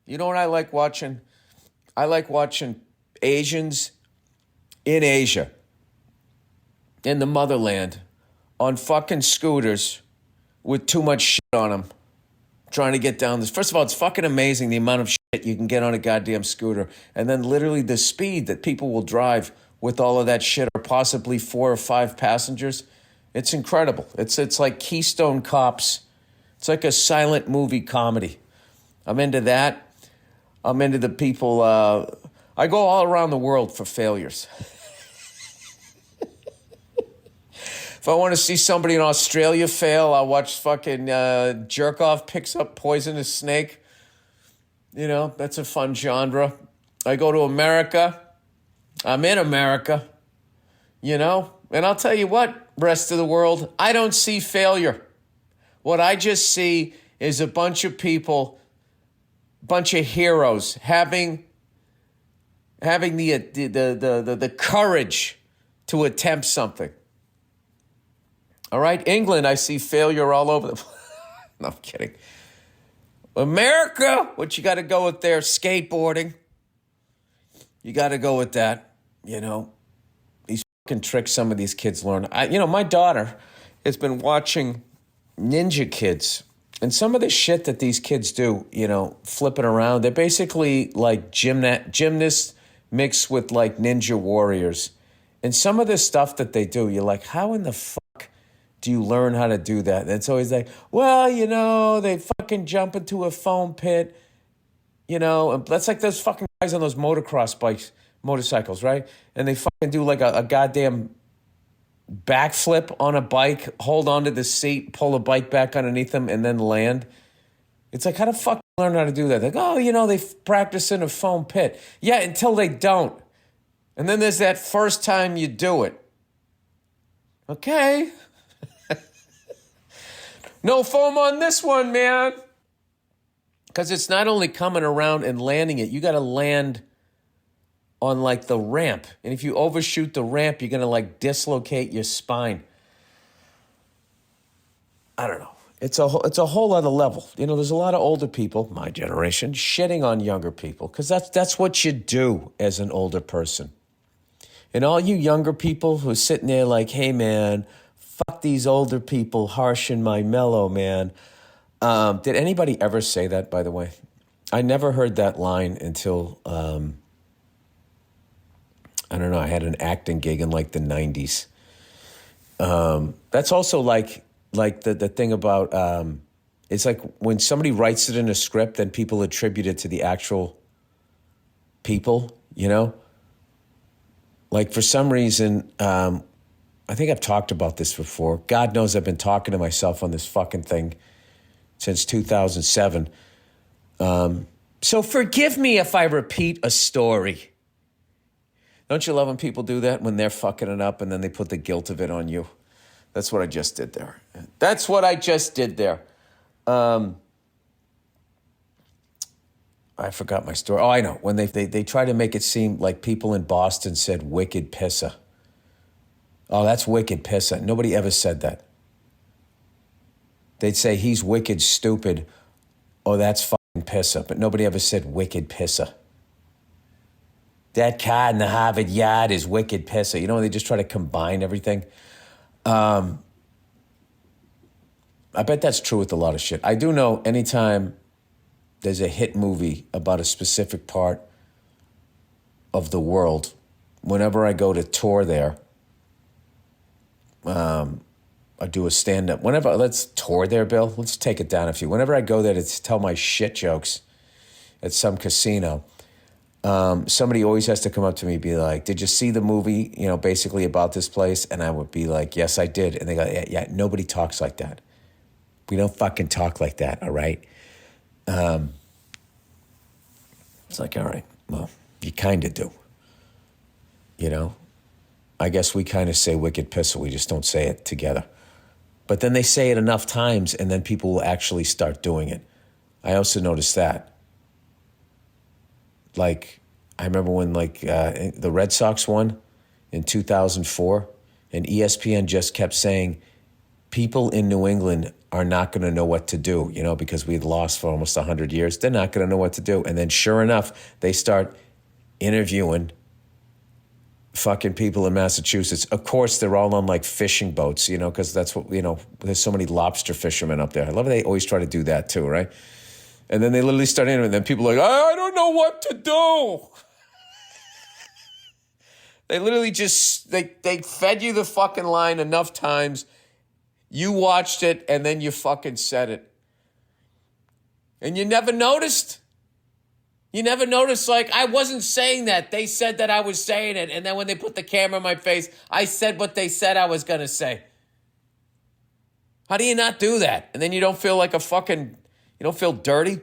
You know what I like watching? I like watching Asians in Asia, in the motherland, on fucking scooters with too much shit on them, trying to get down this. First of all, it's fucking amazing the amount of shit you can get on a goddamn scooter. And then literally the speed that people will drive with all of that shit, or possibly 4 or 5 passengers. It's incredible. It's like Keystone Cops. It's like a silent movie comedy. I'm into that. I'm into the people. I go all around the world for failures. If I want to see somebody in Australia fail, I'll watch fucking jerk off picks up poisonous snake. You know, that's a fun genre. I go to America. I'm in America. You know, and I'll tell you what, rest of the world, I don't see failure. What I just see is a bunch of people, bunch of heroes having the courage to attempt something. All right, England, I see failure all over the place. No, I'm kidding. America, what you got to go with there? Skateboarding. You got to go with that. You know, these fucking tricks some of these kids learn. My daughter has been watching Ninja Kids. And some of the shit that these kids do, you know, flipping around, they're basically like gymnasts mixed with like ninja warriors. And some of the stuff that they do, you're like, how in the fuck do you learn how to do that? And it's always like, well, you know, they fucking jump into a foam pit, you know, and that's like those fucking guys on those motorcycles, right? And they fucking do like a goddamn backflip on a bike, hold onto the seat, pull the bike back underneath them, and then land. It's like, how the fuck do you learn how to do that? Like, oh, you know, they practice in a foam pit. Yeah, until they don't. And then there's that first time you do it. Okay. No foam on this one, man. Because it's not only coming around and landing it, you got to land on like the ramp. And if you overshoot the ramp, you're going to like dislocate your spine. I don't know. It's a whole other level. You know, there's a lot of older people, my generation, shitting on younger people because that's what you do as an older person. And all you younger people who are sitting there like, hey, man, fuck these older people harshing my mellow, man. Did anybody ever say that, by the way? I never heard that line until, I don't know, I had an acting gig in like the 90s. That's also like the thing about, it's like when somebody writes it in a script, then people attribute it to the actual people, you know? Like for some reason, I think I've talked about this before. God knows I've been talking to myself on this fucking thing since 2007. So forgive me if I repeat a story. Don't you love when people do that, when they're fucking it up and then they put the guilt of it on you? That's what I just did there. That's what I just did there. I forgot my story. Oh, I know. When they try to make it seem like people in Boston said wicked pissa. Oh, that's wicked pissa. Nobody ever said that. They'd say he's wicked stupid. Oh, that's fucking pissa. But nobody ever said wicked pissa. That car in the Harvard Yard is wicked pissa. You know, they just try to combine everything. I bet that's true with a lot of shit. I do know anytime there's a hit movie about a specific part of the world, whenever I go to tour there, I do a stand-up. Let's tour there, Bill. Let's take it down a few. Whenever I go there to tell my shit jokes at some casino, somebody always has to come up to me and be like, did you see the movie, you know, basically about this place? And I would be like, yes, I did. And they go, yeah, nobody talks like that. We don't fucking talk like that, all right? It's like, all right, well, you kind of do. You know? I guess we kind of say wicked pissel. We just don't say it together. But then they say it enough times and then people will actually start doing it. I also noticed that. Like, I remember when the Red Sox won in 2004 and ESPN just kept saying people in New England are not going to know what to do, because we'd lost for almost 100 years. They're not going to know what to do. And then sure enough, they start interviewing fucking people in Massachusetts. Of course, they're all on like fishing boats, because that's what, there's so many lobster fishermen up there. I love how they always try to do that too, right? And then they literally start interviewing, and then people are like, I don't know what to do. They literally just, they fed you the fucking line enough times. You watched it, and then you fucking said it. And you never noticed. You never noticed, like, I wasn't saying that. They said that I was saying it. And then when they put the camera in my face, I said what they said I was going to say. How do you not do that? And then you don't feel like you don't feel dirty?